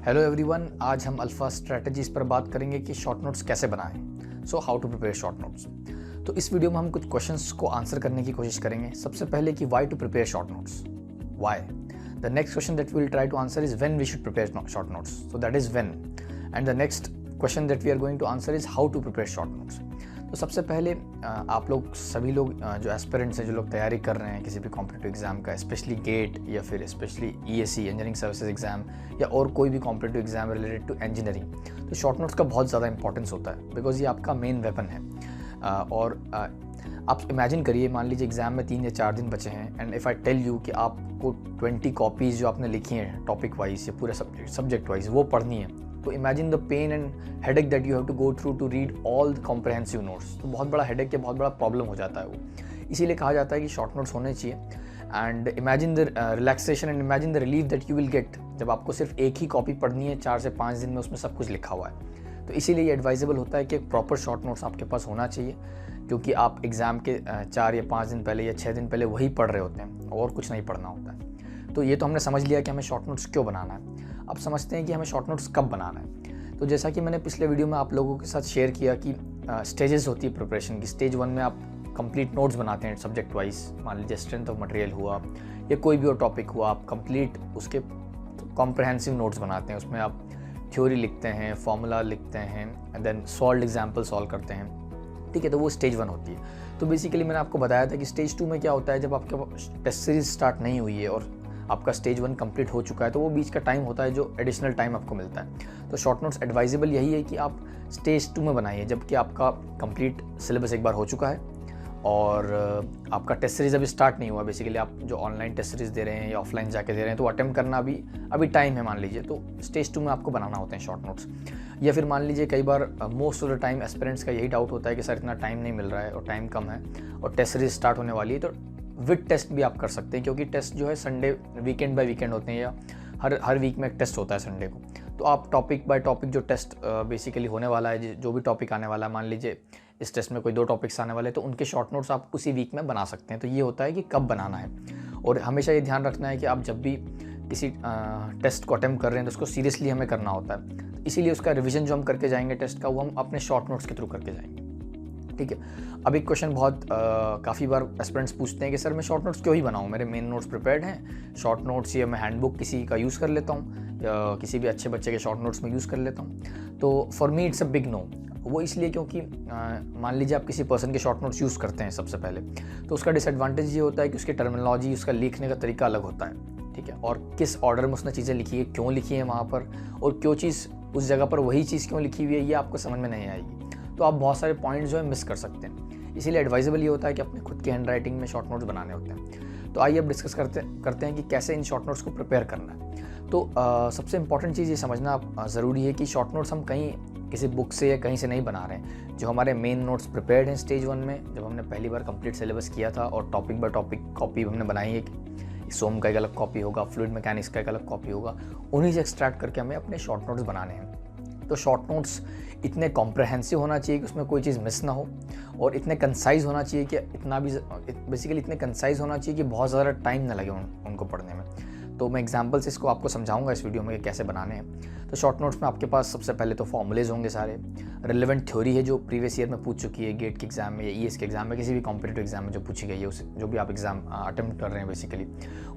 Hello everyone, आज हम alpha strategies पर बात करेंगे कि शॉर्ट नोट्स कैसे बनाएं। So how to prepare short notes. तो इस वीडियो में हम कुछ क्वेश्चंस को आंसर करने की कोशिश करेंगे। सबसे पहले कि why to prepare short notes, why. The next question that we will try to answer is when we should prepare short notes, so that is when. And the next question that we are going to answer is how to prepare short notes. तो सबसे पहले आप लोग सभी लोग जो aspirants हैं, जो लोग तैयारी कर रहे हैं किसी भी कॉम्पिटिटिव एग्जाम का, स्पेशली गेट या फिर specially ESC engineering services exam या और कोई भी competitive exam related to engineering, तो शॉर्ट नोट्स का बहुत ज़्यादा इंपॉर्टेंस होता है बिकॉज ये आपका मेन वेपन है। और आप इमेजिन करिए, मान लीजिए एग्जाम में 3 या 4 दिन बचे हैं and if I tell you कि आपको 20 कॉपीज़ जो आपने लिखी हैं टॉपिक वाइज या पूरे सब्जेक्ट वाइज वो पढ़नी है, तो imagine the pain and headache that you have to go through to read all the comprehensive notes. तो बहुत बड़ा हेडेक या बहुत बड़ा प्रॉब्लम हो जाता है वो। इसीलिए कहा जाता है कि शॉर्ट नोट्स होने चाहिए। And imagine the relaxation and imagine the relief that you will get जब आपको सिर्फ एक ही कॉपी पढ़नी है 4 से 5 दिन में, उसमें सब कुछ लिखा हुआ है। तो इसीलिए ये एडवाइजेबल होता है कि एक प्रॉपर शॉर्ट नोट्स आपके पास होना चाहिए, क्योंकि आप एग्ज़ाम के 4 या 5 दिन पहले या 6 दिन पहले वही पढ़ रहे होते हैं और कुछ नहीं पढ़ना होता है। तो ये तो हमने समझ लिया कि हमें शॉर्ट नोट्स क्यों बनाना है। अब समझते हैं कि हमें शॉर्ट नोट्स कब बनाना है। तो जैसा कि मैंने पिछले वीडियो में आप लोगों के साथ शेयर किया कि स्टेजेस होती है प्रिपरेशन की। स्टेज 1 में आप कंप्लीट नोट्स बनाते हैं सब्जेक्ट वाइज, मान लीजिए स्ट्रेंथ ऑफ मटेरियल हुआ या कोई भी और टॉपिक हुआ, आप कंप्लीट उसके कॉम्प्रहेंसिव नोट्स बनाते हैं। उसमें आप थ्योरी लिखते हैं, फॉर्मूला लिखते हैं and then solve example solve करते हैं, ठीक है। तो वो स्टेज 1 होती है। तो बेसिकली मैंने आपको बताया था कि स्टेज 2 में क्या होता है, जब आपके टेस्ट सीरीज स्टार्ट नहीं हुई है और आपका स्टेज 1 कंप्लीट हो चुका है, तो वो बीच का टाइम होता है जो एडिशनल टाइम आपको मिलता है। तो शॉर्ट नोट्स एडवाइजेबल यही है कि आप स्टेज 2 में बनाइए, जबकि आपका कंप्लीट सिलेबस एक बार हो चुका है और आपका टेस्ट सीरीज अभी स्टार्ट नहीं हुआ। बेसिकली आप जो ऑनलाइन टेस्ट सीरीज दे रहे हैं या ऑफलाइन जाके दे रहे हैं, तो अटेम्प्ट करना अभी टाइम है मान लीजिए। तो स्टेज 2 में आपको बनाना होते हैं शॉर्ट नोट्स। या फिर मान लीजिए कई बार most of the time aspirants का यही डाउट होता है कि सर इतना टाइम नहीं मिल रहा है और टाइम कम है और टेस्ट सीरीज स्टार्ट होने वाली है, तो विद टेस्ट भी आप कर सकते हैं, क्योंकि टेस्ट जो है संडे वीकेंड बाय वीकेंड होते हैं या हर वीक में एक टेस्ट होता है संडे को। तो आप टॉपिक बाय टॉपिक जो टेस्ट बेसिकली होने वाला है, जो भी टॉपिक आने वाला है, मान लीजिए इस टेस्ट में कोई 2 टॉपिक्स आने वाले हैं, तो उनके शॉर्ट नोट्स आप उसी वीक में बना सकते हैं। तो ये होता है कि कब बनाना है। और हमेशा ये ध्यान रखना है कि आप जब भी किसी टेस्ट को अटेम्प्ट कर रहे हैं तो उसको सीरियसली हमें करना होता है। इसीलिए उसका रिविजन जो हम करके जाएंगे टेस्ट का, वो हम अपने शॉर्ट नोट्स के थ्रू करके जाएंगे, ठीक है। अब एक क्वेश्चन बहुत काफ़ी बार एस्पिरेंट्स पूछते हैं कि सर मैं शॉर्ट नोट्स क्यों ही बनाऊं, मेरे मेन नोट्स प्रिपेयर्ड हैं, शॉर्ट नोट्स या मैं हैंडबुक किसी का यूज़ कर लेता हूं या किसी भी अच्छे बच्चे के शॉर्ट नोट्स में यूज़ कर लेता हूं। तो for me it's a big no. वो इसलिए क्योंकि मान लीजिए आप किसी पर्सन के शॉर्ट नोट्स यूज़ करते हैं सबसे पहले, तो उसका डिसएडवांटेज ये होता है कि उसकी टर्मिनोलॉजी, उसका लिखने का तरीका अलग होता है, ठीक है। और किस ऑर्डर में उसने चीज़ें लिखी है, क्यों लिखी है वहाँ पर, और क्यों चीज़ उस जगह पर वही चीज़ क्यों लिखी हुई है, ये आपको समझ में नहीं आएगी। तो आप बहुत सारे पॉइंट्स जो है मिस कर सकते हैं। इसीलिए एडवाइजेबल ये होता है कि अपने खुद की हैंड राइटिंग में शॉर्ट नोट्स बनाने होते हैं। तो आइए अब डिस्कस करते हैं कि कैसे इन शॉर्ट नोट्स को प्रिपेयर करना है। तो सबसे इंपॉर्टेंट चीज़ ये समझना ज़रूरी है कि शॉर्ट नोट्स हम कहीं किसी बुक से या कहीं से नहीं बना रहे हैं। जो हमारे मेन नोट्स प्रिपेयर्ड हैं स्टेज 1 में, जब हमने पहली बार कंप्लीट सिलेबस किया था और टॉपिक बाय टॉपिक कॉपी हमने बनाई है, सोम का एक अलग कॉपी होगा, फ्लूइड मैकेनिक्स का एक अलग कॉपी होगा, उन्हीं से एक्सट्रैक्ट करके हमें अपने शॉर्ट नोट्स बनाने हैं। तो शॉर्ट नोट्स इतने कॉम्प्रहेंसिव होना चाहिए कि उसमें कोई चीज़ मिस ना हो, और इतने कंसाइज होना चाहिए कि इतने कंसाइज होना चाहिए कि बहुत ज़्यादा टाइम ना लगे उनको पढ़ने में। तो मैं एग्जांपल से इसको आपको समझाऊंगा इस वीडियो में कि कैसे बनाने हैं। तो शॉर्ट नोट्स में आपके पास सबसे पहले तो फॉर्मूलेज होंगे, सारे रिलेवेंट थ्योरी है जो प्रीवियस ईयर में पूछ चुकी है, गेट के एग्जाम में या ईएस के एग्जाम में, किसी भी कॉम्पिटिटिव एग्जाम में जो पूछी गई है, उस जो भी आप एग्जाम अटेम्प्ट कर रहे हैं बेसिकली।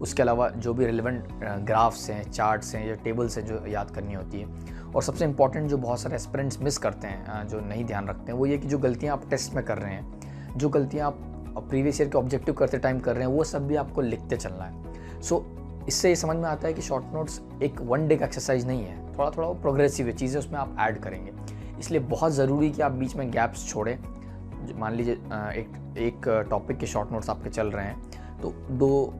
उसके अलावा जो भी रिलेवेंट ग्राफ्स हैं, चार्ट्स हैं या टेबल्स हैं जो याद करनी होती है। और सबसे इंपॉर्टेंट जो बहुत सारे एस्पिरेंट्स मिस करते हैं, जो नहीं ध्यान रखते हैं, वो ये कि जो गलतियाँ आप टेस्ट में कर रहे हैं, जो गलतियाँ आप प्रीवियस ईयर के ऑब्जेक्टिव करते टाइम कर रहे हैं, वो सब भी आपको लिखते चलना है। सो इससे ये समझ में आता है कि शॉर्ट नोट्स एक 1 डे का एक्सरसाइज नहीं है, थोड़ा थोड़ा प्रोग्रेसिव है, चीज़ें उसमें आप ऐड करेंगे। इसलिए बहुत ज़रूरी कि आप बीच में गैप्स छोड़ें। मान लीजिए एक टॉपिक के शॉर्ट नोट्स आपके चल रहे हैं, तो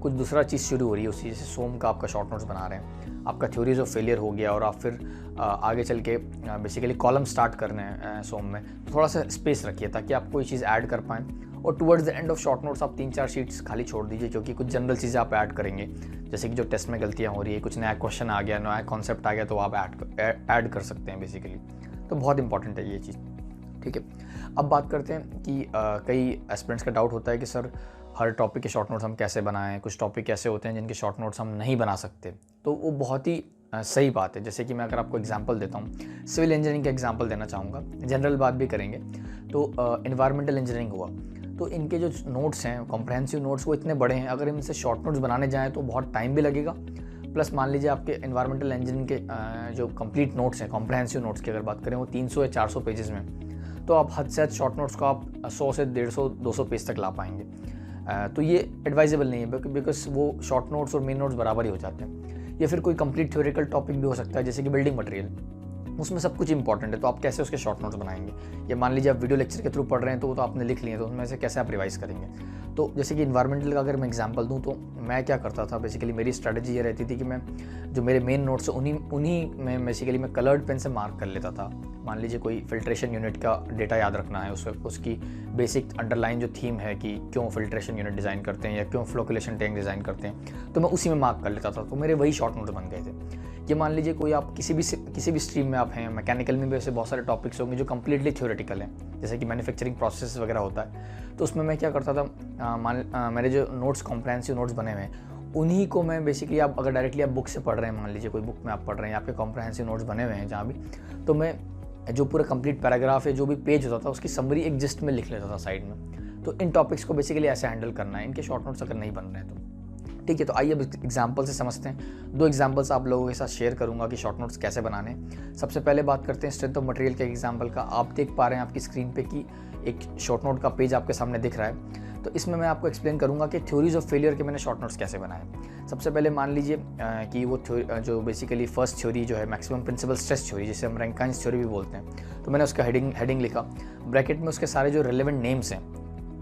कुछ दूसरा चीज़ शुरू हो रही है उसी, जैसे सोम का आपका शॉर्ट नोट्स बना रहे हैं, आपका थ्योरीज ऑफ फेलियर हो गया और आप फिर आगे चल के बेसिकली कॉलम स्टार्ट करने हैं सोम में, तो थोड़ा सा स्पेस रखिए ताकि आप कोई चीज़ ऐड कर पाएँ। और towards the end of short notes आप 3-4 शीट्स खाली छोड़ दीजिए, क्योंकि कुछ जनरल चीज़ें आप ऐड करेंगे, जैसे कि जो टेस्ट में गलतियाँ हो रही है, कुछ नया क्वेश्चन आ गया, नया कॉन्सेप्ट आ गया, तो आप ऐड कर सकते हैं बेसिकली। तो बहुत इंपॉर्टेंट है ये चीज़, ठीक है। अब बात करते हैं कि कई एस्पिरेंट्स का डाउट होता है कि सर हर टॉपिक के शॉर्ट नोट्स हम कैसे बनाएं। कुछ टॉपिक ऐसे होते हैं जिनके शॉर्ट नोट्स हम नहीं बना सकते, तो वो बहुत ही सही बात है। जैसे कि मैं अगर आपको एग्जांपल देता हूँ, सिविल इंजीनियरिंग का एग्जांपल देना चाहूँगा, जनरल बात भी करेंगे। तो एनवायरमेंटल इंजीनियरिंग हुआ, तो इनके जो नोट्स हैं, कॉम्प्रहेंसिव नोट्स, वो इतने बड़े हैं, अगर इनसे शॉर्ट नोट्स बनाने जाएँ तो बहुत टाइम भी लगेगा। प्लस मान लीजिए आपके एनवायरमेंटल इंजीनियरिंग के जो कंप्लीट नोट्स हैं, कॉम्प्रहेंसिव नोट्स की अगर बात करें, वो 300 या 400 पेजेस में, तो आप हद से हद शॉर्ट नोट्स को आप 100 से 150-200 पेज तक ला पाएंगे। तो ये एडवाइजेबल नहीं है, बिकॉज वो शॉर्ट नोट्स और मेन नोट्स बराबर ही हो जाते हैं। या फिर कोई कंप्लीट थ्योरेटिकल टॉपिक भी हो सकता है, जैसे कि बिल्डिंग मटेरियल, उसमें सब कुछ इंपॉर्टेंट है, तो आप कैसे उसके शॉर्ट नोट्स बनाएंगे। या मान लीजिए आप वीडियो लेक्चर के थ्रू पढ़ रहे हैं, तो वो तो आपने लिख लिए, तो उसमें से कैसे आप रिवाइज करेंगे। तो जैसे कि इन्वायरमेंटल का अगर मैं एग्जांपल दूं, तो मैं क्या करता था, बेसिकली मेरी स्ट्रैटेजी ये रहती थी कि मैं जो मेरे मेन नोट्स उन्हीं में बेसिकली मैं कलर्ड पेन से मार्क कर लेता था। मान लीजिए कोई फिल्ट्रेशन यूनिट का डेटा याद रखना है, उसकी बेसिक अंडरलाइन जो थीम है कि क्यों फिल्ट्रेशन यूनिट डिज़ाइन करते हैं या क्यों फ्लोकुलेशन टैंक डिज़ाइन करते हैं, तो मैं उसी में मार्क कर लेता था। तो मेरे वही शॉर्ट नोट्स बन गए थे। ये मान लीजिए कोई आप किसी भी स्ट्रीम में आप हैं, मैकेनिकल में भी ऐसे बहुत सारे टॉपिक्स होंगे जो कम्प्लीटली थ्योरेटिकल हैं, जैसे कि मैन्युफैक्चरिंग प्रोसेस वगैरह होता है। तो उसमें मैं क्या करता था, मेरे जो नोट्स कॉम्प्रहेंसिव नोट्स बने हुए हैं, उन्हीं को मैं बेसिकली, आप अगर डायरेक्टली आप बुक से पढ़ रहे हैं, मान लीजिए कोई बुक में आप पढ़ रहे हैं, आपके कॉम्प्रहेंसिव नोट्स बने हुए हैं जहाँ भी, तो मैं जो पूरा कंप्लीट पैराग्राफ है, जो भी पेज होता था, उसकी समरी एक जिस्ट में लिख लेता था साइड में। तो इन टॉपिक्स को बेसिकली ऐसे हैंडल करना है, इनके शॉर्ट नोट्स अगर नहीं बन रहे हैं तो ठीक है। तो आइए अब एग्जाम्पल से समझते हैं। 2 एग्जाम्पल्स आप लोगों के साथ शेयर करूंगा कि शॉर्ट नोट्स कैसे बनाने। सबसे पहले बात करते हैं स्ट्रेंथ ऑफ मटेरियल के एग्जाम्पल का। आप देख पा रहे हैं आपकी स्क्रीन पे कि एक शॉर्ट नोट का पेज आपके सामने दिख रहा है। तो इसमें मैं आपको एक्सप्लेन करूंगा कि थ्योरीज ऑफ फेलियर के मैंने शॉर्ट नोट्स कैसे बनाए। सबसे पहले मान लीजिए कि वो जो बेसिकली फर्स्ट थ्योरी जो है मैक्सिमम प्रिंसिपल स्ट्रेस थ्योरी, जिसे हम रैंकाइन्स थ्योरी भी बोलते हैं, तो मैंने उसका हेडिंग लिखा, ब्रैकेट में उसके सारे जो रिलेवेंट नेम्स हैं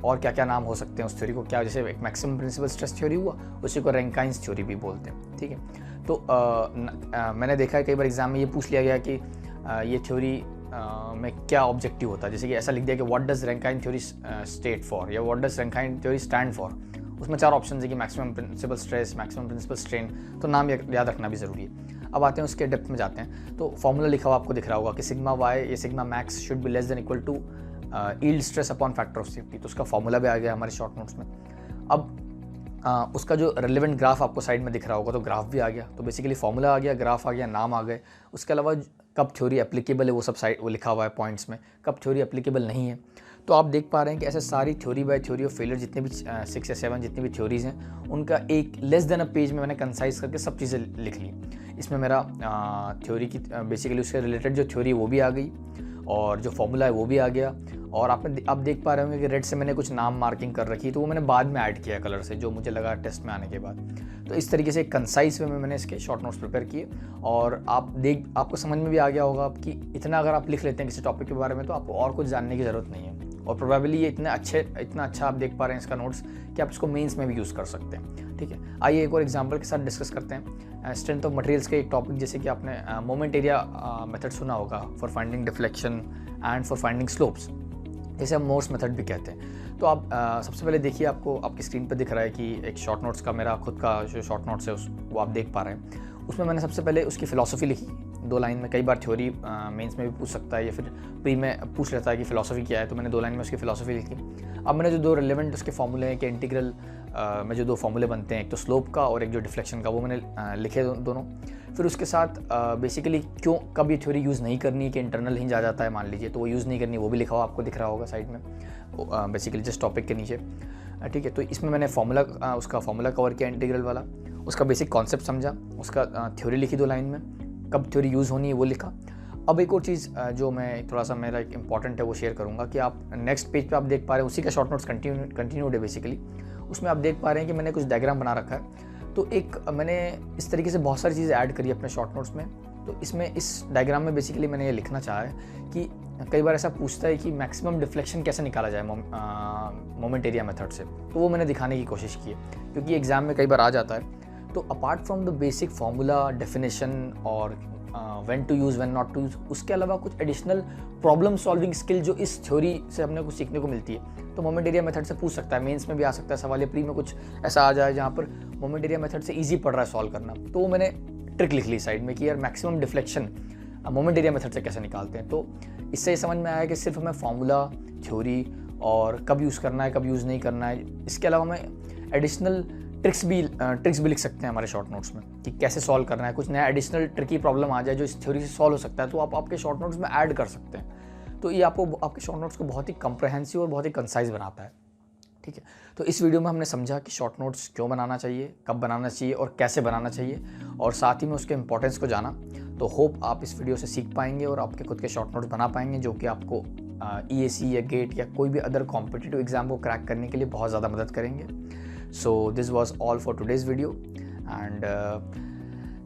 और क्या क्या नाम हो सकते हैं उस थ्योरी को, क्या जैसे एक मैक्सिमम प्रिंसिपल स्ट्रेस थ्योरी हुआ, उसी को रैंकाइन्स थ्योरी भी बोलते हैं। ठीक है। तो मैंने देखा है कई बार एग्जाम में ये पूछ लिया गया कि ये थ्योरी में क्या ऑब्जेक्टिव होता है। जैसे कि ऐसा लिख दिया कि what does Rankine theory state for, या what does Rankine theory stand for. उसमें 4 ऑप्शन है कि maximum principal stress, maximum principal strain, तो नाम याद रखना भी ज़रूरी है। अब आते हैं उसके डेप्थ में जाते हैं। तो फॉर्मूला लिखा हुआ आपको दिख रहा होगा कि सिग्मा वाई या sigma max should be less than equal to yield stress upon factor of safety. तो उसका फॉर्मूला भी आ गया हमारे शॉर्ट नोट्स में। अब उसका जो रिलेवेंट ग्राफ आपको साइड में दिख रहा होगा, तो ग्राफ भी आ गया। तो बेसिकली फॉर्मूला आ गया, ग्राफ आ गया, नाम आ गए। उसके अलावा कब थ्योरी एप्लीकेबल है वो सब साइड वो लिखा हुआ है पॉइंट्स में, कब थ्योरी एप्लीकेबल नहीं है। तो आप देख पा रहे हैं कि ऐसे सारी theory by theory of failure जितने भी 6 या 7 जितनी भी थ्योरीज हैं, उनका एक लेस देन अ पेज में मैंने कंसाइज करके सब चीज़ें लिख ली। इसमें मेरा थ्योरी की बेसिकली उससे रिलेटेड जो थ्योरी वो भी आ गई, और जो फॉर्मूला है वो भी आ गया। और आप देख पा रहे होंगे कि रेड से मैंने कुछ नाम मार्किंग कर रखी, तो वो मैंने बाद में ऐड किया कलर से, जो मुझे लगा टेस्ट में आने के बाद। तो इस तरीके से एक कंसाइज वे में मैंने इसके शॉर्ट नोट्स प्रिपेयर किए। और आपको समझ में भी आ गया होगा कि इतना अगर आप लिख लेते हैं किसी टॉपिक के बारे में, तो आपको और कुछ जानने की ज़रूरत नहीं है। और प्रोबेबली ये इतना अच्छा आप देख पा रहे हैं इसका नोट्स कि आप इसको मेंस में भी यूज़ कर सकते हैं। ठीक है। आइए एक और एग्जांपल के साथ डिस्कस करते हैं स्ट्रेंथ ऑफ मटेरियल्स के एक टॉपिक, जैसे कि आपने मोमेंट एरिया मेथड सुना होगा for finding deflection and for finding slopes, जैसे हम मोर्स मेथड भी कहते हैं। तो आप सबसे पहले देखिए, आपको आपकी स्क्रीन पर दिख रहा है कि एक शॉर्ट नोट्स का मेरा खुद का जो शॉर्ट नोट्स है वो आप देख पा रहे हैं। उसमें मैंने सबसे पहले उसकी फ़िलॉसफी लिखी 2 लाइन में। कई बार थ्योरी मेंस में भी पूछ सकता है या फिर प्री में पूछ लेता है कि फ़िलॉसफी क्या है, तो मैंने 2 लाइन में उसकी फ़िलॉसफी लिखी। अब मैंने जो 2 रिलेवेंट उसके फॉर्मूले हैं कि इंटीग्रल में जो 2 फॉर्मूले बनते हैं, एक तो स्लोप का और एक जो डिफ्लेक्शन का, वो मैंने लिखे दोनों। फिर उसके साथ बेसिकली कब ये थ्योरी यूज़ नहीं करनी, कि इंटरनल हिंज आ जाता है मान लीजिए, तो वो यूज़ नहीं करनी, वो भी लिखा हुआ आपको दिख रहा होगा साइड में, बेसिकली जस्ट टॉपिक के नीचे। ठीक है। तो इसमें मैंने उसका फॉर्मूला कवर किया इंटीग्रल वाला, उसका बेसिक कॉन्सेप्ट समझा, उसका थ्योरी लिखी 2 लाइन में, कब थ्योरी यूज़ होनी है वो लिखा। अब एक और चीज़ जो मैं थोड़ा सा मेरा एक इंपॉर्टेंट है वो शेयर करूँगा कि आप नेक्स्ट पेज पे आप देख पा रहे हैं, उसी का शॉर्ट नोट्स कंटिन्यूड है बेसिकली। उसमें आप देख पा रहे हैं कि मैंने कुछ डायग्राम बना रखा है। तो मैंने इस तरीके से बहुत सारी चीज़ें ऐड करी अपने शॉर्ट नोट्स में। तो इसमें इस डायग्राम में बेसिकली मैंने ये लिखना चाहा है कि कई बार ऐसा पूछता है कि मैक्सिमम डिफ्लेक्शन कैसे निकाला जाए मोमेंट एरिया मेथड से, तो वो मैंने दिखाने की कोशिश की है, क्योंकि एग्ज़ाम में कई बार आ जाता है। तो apart from the basic formula, definition और when to use when not to use, उसके अलावा कुछ एडिशनल प्रॉब्लम सॉल्विंग स्किल जो इस थ्योरी से हमने कुछ सीखने को मिलती है, तो मोमेंट एरिया मेथड से पूछ सकता है। मेंस में भी आ सकता है सवाल, या प्री में कुछ ऐसा आ जाए जहाँ पर मोमेंट एरिया मेथड से ईजी पड़ रहा है सॉल्व करना, तो वो मैंने ट्रिक लिख ली साइड में कि यार maximum deflection moment area method से कैसे निकालते हैं। तो इससे समझ में आया कि सिर्फ हमें फार्मूला, थ्योरी और कब यूज़ करना है, कब यूज़ नहीं करना है, इसके अलावा हमें एडिशनल ट्रिक्स भी लिख सकते हैं हमारे शॉर्ट नोट्स में कि कैसे सॉल्व करना है। कुछ नया एडिशनल ट्रिकी प्रॉब्लम आ जाए जो इस थ्योरी से सॉल्व हो सकता है तो आप आपके शॉर्ट नोट्स में ऐड कर सकते हैं। तो ये आपको आपके शॉर्ट नोट्स को बहुत ही कम्प्रहेंसिव और बहुत ही कंसाइज बनाता है। ठीक है, तो इस वीडियो में हमने समझा कि शॉर्ट नोट्स क्यों बनाना चाहिए, कब बनाना चाहिए और कैसे बनाना चाहिए, और साथ ही में उसके इंपॉर्टेंस को जाना। तो होप आप इस वीडियो से सीख पाएंगे और आपके खुद के शॉर्ट नोट्स बना पाएंगे जो कि आपको EAC या गेट या कोई भी अदर कॉम्पिटिटिव एग्जाम को क्रैक करने के लिए बहुत ज़्यादा मदद करेंगे। So this was all for today's video and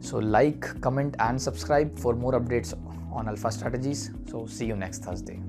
so like, comment and subscribe for more updates on Alpha Strategies. So see you next Thursday.